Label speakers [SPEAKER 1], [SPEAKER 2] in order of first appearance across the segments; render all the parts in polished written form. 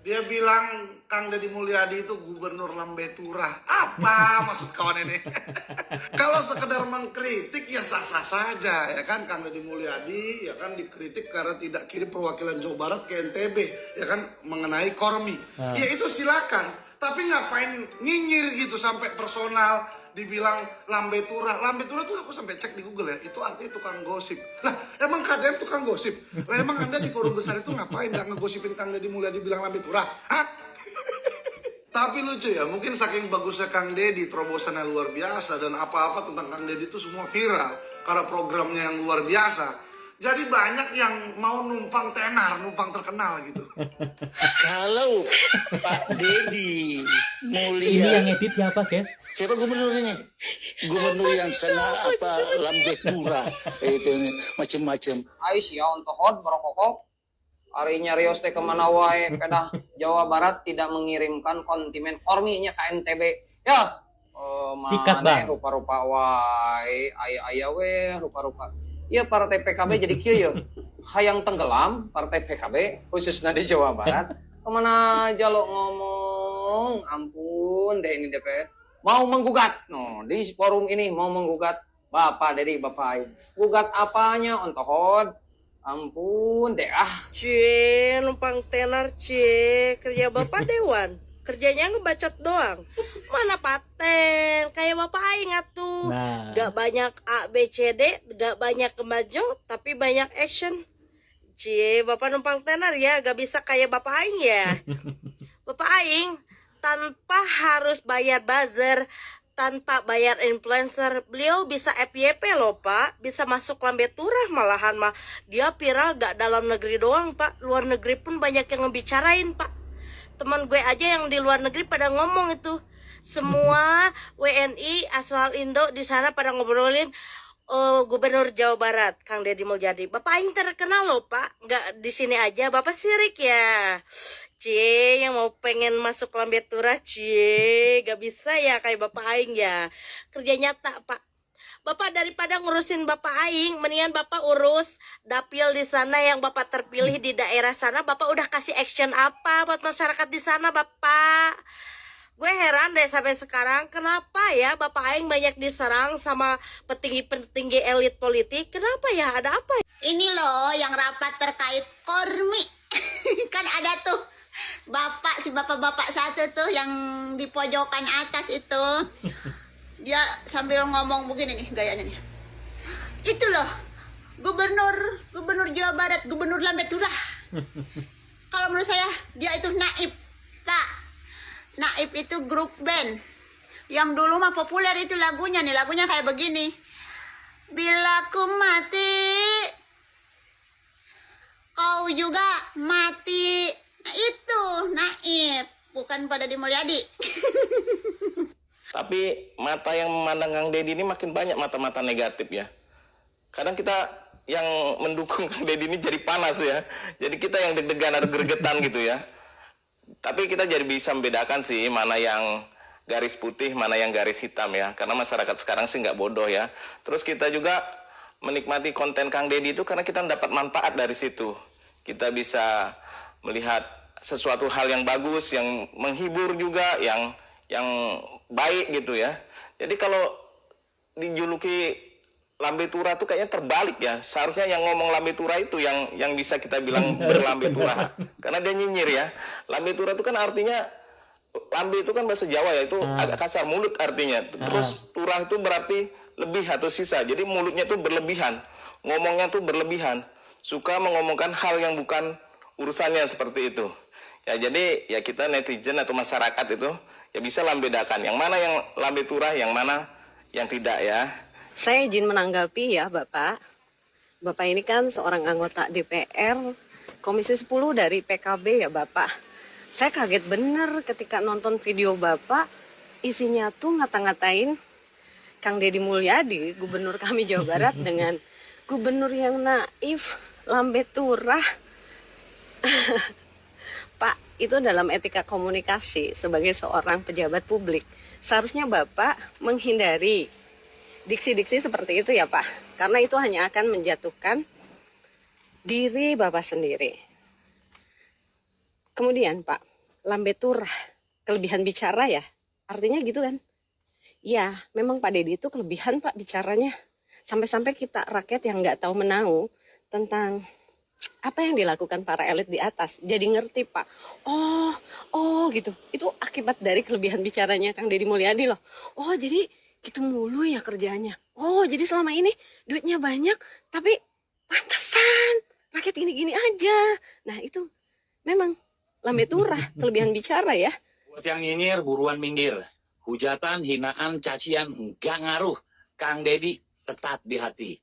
[SPEAKER 1] Dia bilang Kang Deddy Mulyadi itu gubernur Lambe Turah. Apa maksud kawan ini? Kalau sekedar mengkritik ya sah-sah saja ya kan, Kang Deddy Mulyadi ya kan dikritik karena tidak kirim perwakilan Jawa Barat ke NTB ya kan mengenai Kormi. Ya itu silakan, tapi ngapain nyinyir gitu sampai personal, dibilang Lambe Turah. Lambe Turah tuh aku sampai cek di Google ya, itu artinya tukang gosip. Lah emang KDM tukang gosip? Lah emang Anda di forum besar itu ngapain nggak ngegosipin Kang Deddy Mulyadi bilang Lambe Turah? Hah? Tapi lucu ya, mungkin saking bagusnya Kang Deddy, terobosannya luar biasa, dan apa-apa tentang Kang Deddy itu semua viral karena programnya yang luar biasa. Jadi banyak yang mau numpang tenar, numpang terkenal gitu.
[SPEAKER 2] Kalau Pak Deddy Mulyadi,
[SPEAKER 3] Ini yang edit siapa, guys?
[SPEAKER 2] siapa gubernur ini? Gubernur yang kena apa Lambe Turah itu macam-macam.
[SPEAKER 4] Ais ya untuk hot barokokok. Hari nyarios teh kemana wae pedah Jawa Barat tidak mengirimkan kontimen Kormi nya ke NTB. Ya.
[SPEAKER 3] Sikat, Bang.
[SPEAKER 4] Rupa-rupa wae aya we rupa-rupa. Iya partai PKB jadi kieu ya. Hayang tenggelam partai PKB khususnya di Jawa Barat. Kemana jaluk ngomong, ampun deh ini DPR. Mau menggugat, no, di forum ini mau menggugat Bapak Deddy, Bapak Aing. Gugat apanya, ontohod? Ampun deh
[SPEAKER 5] Cie, numpang tenar cie, kerja bapak dewan, kerjanya ngebacot doang. Mana paten, kayak bapak aing atuh.
[SPEAKER 3] Nah.
[SPEAKER 5] Gak banyak A, B, C, D, gak banyak kemajo, tapi banyak action. Cie, bapak numpang tenar ya, gak bisa kayak bapak aing ya. Bapak aing, tanpa harus bayar buzzer, tanpa bayar influencer, beliau bisa FYP loh pak, bisa masuk Lambe Turah malahan mah. Dia viral gak dalam negeri doang pak, luar negeri pun banyak yang ngebicarain pak. Teman gue aja yang di luar negeri pada ngomong itu. Semua WNI asal Indo di sana pada ngobrolin Gubernur Jawa Barat, Kang Deddy Mulyadi. Bapak aing terkenal loh pak, nggak di sini aja, bapak sirik ya. Cie, yang mau pengen masuk Lambe Turah, cie, gak bisa ya kayak bapak aing ya. Kerja nyata pak. Bapak daripada ngurusin bapak aing, mendingan bapak urus dapil di sana yang bapak terpilih di daerah sana. Bapak udah kasih action apa buat masyarakat di sana bapak? Gue heran deh sampai sekarang kenapa ya bapak aing banyak diserang sama petinggi-petinggi elit politik. Kenapa ya? Ada apa ya?
[SPEAKER 6] Ini loh yang rapat terkait Kormi. Kan ada tuh si bapak-bapak satu tuh yang di pojokan atas itu. Dia sambil ngomong begini nih gayanya nih. Itu loh gubernur Jawa Barat, gubernur Lambe Turah. Kalau menurut saya dia itu naib. Pak, naib itu grup band yang dulu mah populer itu lagunya kayak begini. Bila ku mati, kau juga mati. Nah itu naib, bukan pada Deddy Mulyadi.
[SPEAKER 7] Tapi mata yang memandang Kang Deddy ini makin banyak mata-mata negatif ya. Kadang kita yang mendukung Kang Deddy ini jadi panas ya. Jadi kita yang deg-degan atau gregetan gitu ya. Tapi kita jadi bisa membedakan sih mana yang garis putih, mana yang garis hitam ya. Karena masyarakat sekarang sih nggak bodoh ya. Terus kita juga menikmati konten Kang Deddy itu karena kita mendapat manfaat dari situ. Kita bisa melihat sesuatu hal yang bagus, yang menghibur juga, yang baik gitu ya. Jadi kalau dijuluki Lambe Turah tuh kayaknya terbalik ya. Seharusnya yang ngomong Lambe Turah itu yang bisa kita bilang berlambe turah. Karena dia nyinyir ya. Lambe Turah itu kan artinya, lambe itu kan bahasa Jawa ya, itu agak kasar, mulut artinya. Terus turah itu berarti lebih atau sisa. Jadi mulutnya tuh berlebihan. Ngomongnya tuh berlebihan. Suka mengomongkan hal yang bukan urusannya seperti itu. Ya jadi ya kita netizen atau masyarakat itu ya bisa membedakan yang mana yang Lambe Turah, yang mana yang tidak ya.
[SPEAKER 8] Saya izin menanggapi ya Bapak. Bapak ini kan seorang anggota DPR Komisi 10 dari PKB ya Bapak. Saya kaget bener ketika nonton video Bapak, isinya tuh ngata-ngatain Kang Deddy Mulyadi, gubernur kami Jawa Barat dengan gubernur yang naif, Lambe Turah. Pak, itu dalam etika komunikasi sebagai seorang pejabat publik. Seharusnya Bapak menghindari diksi-diksi seperti itu ya Pak. Karena itu hanya akan menjatuhkan diri Bapak sendiri. Kemudian Pak, lambe turah, kelebihan bicara ya. Artinya gitu kan. Iya, memang Pak Deddy itu kelebihan Pak bicaranya. Sampai-sampai kita rakyat yang nggak tahu menau tentang apa yang dilakukan para elit di atas. Jadi ngerti Pak. Oh gitu. Itu akibat dari kelebihan bicaranya Kang Deddy Mulyadi loh. Oh jadi gitu mulu ya kerjanya. Oh jadi selama ini duitnya banyak tapi pantesan rakyat gini-gini aja. Nah itu memang lambe turah, kelebihan bicara ya.
[SPEAKER 9] Buat yang nyinyir, buruan minggir. Hujatan, hinaan, cacian, enggak ngaruh. Kang Deddy tetap di hati.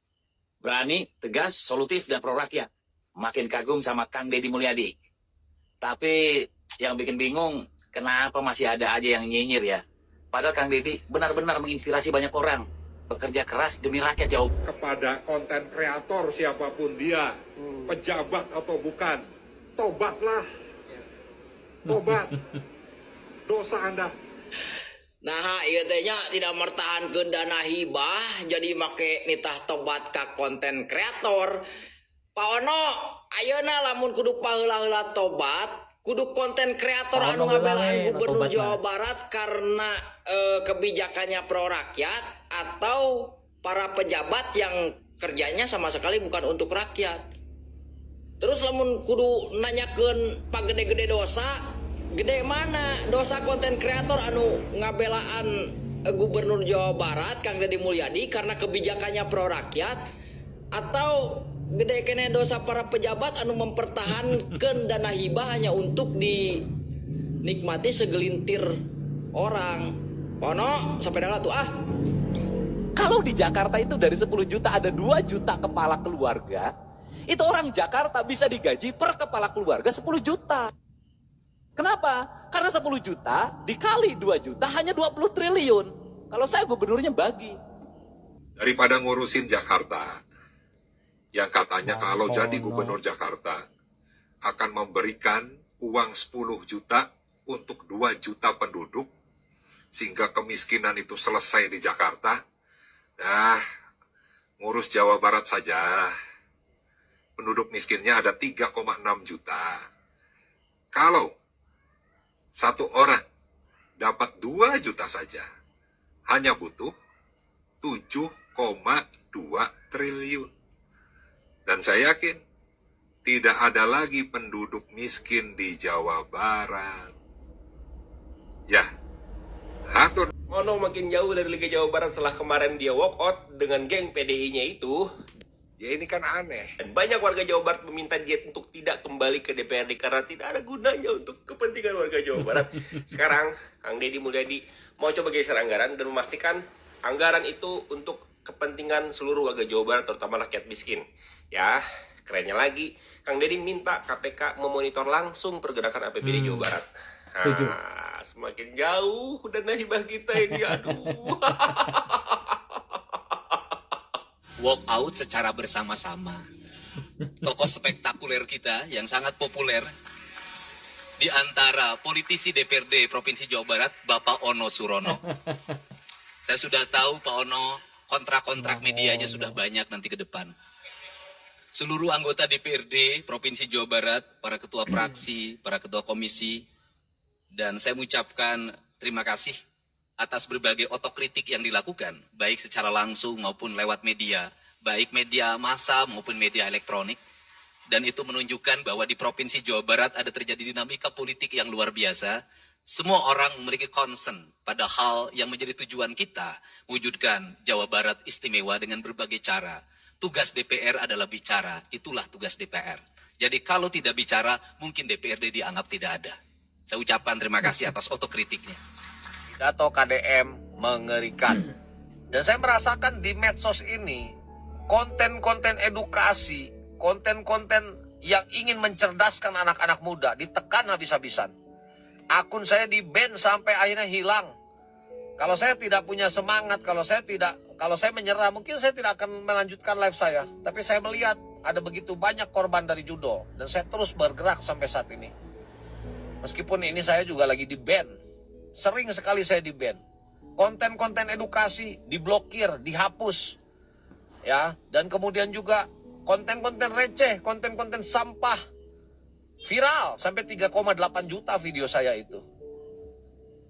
[SPEAKER 9] Berani, tegas, solutif, dan pro rakyat. Makin kagum sama Kang Deddy Mulyadi. Tapi yang bikin bingung, kenapa masih ada aja yang nyinyir ya? Padahal Kang Deddy benar-benar menginspirasi banyak orang. Bekerja keras demi rakyat jauh.
[SPEAKER 10] Kepada konten kreator siapapun dia, pejabat atau bukan, tobatlah. Tobat. Dosa Anda.
[SPEAKER 11] Nah, ieu teh nya tidak mertahankeun dana hibah jadi make nitah tobat ka konten kreator. Pak Ono, ayeuna lamun kudu paheula-heula tobat, kudu konten kreator anu ngabelaan Gubernur Jawa Barat karena kebijakannya pro rakyat atau para pejabat yang kerjanya sama sekali bukan untuk rakyat. Terus lamun kudu nanyakeun pak gede-gede dosa, gede mana dosa konten kreator anu ngabelaan Gubernur Jawa Barat Kang Deddy Mulyadi karena kebijakannya pro rakyat, atau gede kene dosa para pejabat anu mempertahankan dana hibah hanya untuk dinikmati segelintir orang. Pono sampai dah tuh
[SPEAKER 12] Kalau di Jakarta itu dari 10 juta ada 2 juta kepala keluarga, itu orang Jakarta bisa digaji per kepala keluarga 10 juta. Kenapa? Karena 10 juta dikali 2 juta hanya 20 triliun. Kalau saya gubernurnya bagi.
[SPEAKER 10] Daripada ngurusin Jakarta, yang katanya kalau jadi gubernur Jakarta akan memberikan uang 10 juta untuk 2 juta penduduk, sehingga kemiskinan itu selesai di Jakarta. Nah, ngurus Jawa Barat saja, penduduk miskinnya ada 3,6 juta. Kalau satu orang dapat 2 juta saja, hanya butuh 7,2 triliun. Dan saya yakin tidak ada lagi penduduk miskin di Jawa Barat. Ya, atur.
[SPEAKER 13] Ono makin jauh dari Liga Jawa Barat setelah kemarin dia walk out dengan geng PDI-nya itu.
[SPEAKER 10] Ya ini kan aneh.
[SPEAKER 13] Dan banyak warga Jawa Barat meminta dia untuk tidak kembali ke DPRD karena tidak ada gunanya untuk kepentingan warga Jawa Barat. Sekarang Kang Deddy Mulyadi mau coba geser anggaran dan memastikan anggaran itu untuk kepentingan seluruh warga Jawa Barat, terutama rakyat miskin. Ya, kerennya lagi, Kang Deddy minta KPK memonitor langsung pergerakan APBD Jawa Barat. Nah, semakin jauh dana hibah kita ini, aduh.
[SPEAKER 12] Walk out secara bersama-sama. Tokoh spektakuler kita yang sangat populer di antara politisi DPRD Provinsi Jawa Barat, Bapak Ono Surono. Saya sudah tahu Pak Ono, kontrak-kontrak medianya sudah banyak nanti ke depan. Seluruh anggota DPRD Provinsi Jawa Barat, para ketua fraksi, para ketua komisi, dan saya mengucapkan terima kasih atas berbagai otokritik yang dilakukan, baik secara langsung maupun lewat media, baik media massa maupun media elektronik. Dan itu menunjukkan bahwa di Provinsi Jawa Barat ada terjadi dinamika politik yang luar biasa. Semua orang memiliki concern pada hal yang menjadi tujuan kita, mewujudkan Jawa Barat istimewa dengan berbagai cara. Tugas DPR adalah bicara, itulah tugas DPR. Jadi kalau tidak bicara, mungkin DPRD dianggap tidak ada. Saya ucapkan terima kasih atas otokritiknya.
[SPEAKER 13] Pidato KDM mengerikan. Dan saya merasakan di medsos ini, konten-konten edukasi, konten-konten yang ingin mencerdaskan anak-anak muda ditekan habis-habisan. Akun saya di-ban sampai akhirnya hilang. Kalau saya tidak punya semangat, kalau saya menyerah, mungkin saya tidak akan melanjutkan live saya. Tapi saya melihat ada begitu banyak korban dari judul, dan saya terus bergerak sampai saat ini. Meskipun ini saya juga lagi di-ban. Sering sekali saya di-ban. Konten-konten edukasi diblokir, dihapus. Ya, dan kemudian juga konten-konten receh, konten-konten sampah Viral sampai 3,8 juta video saya itu.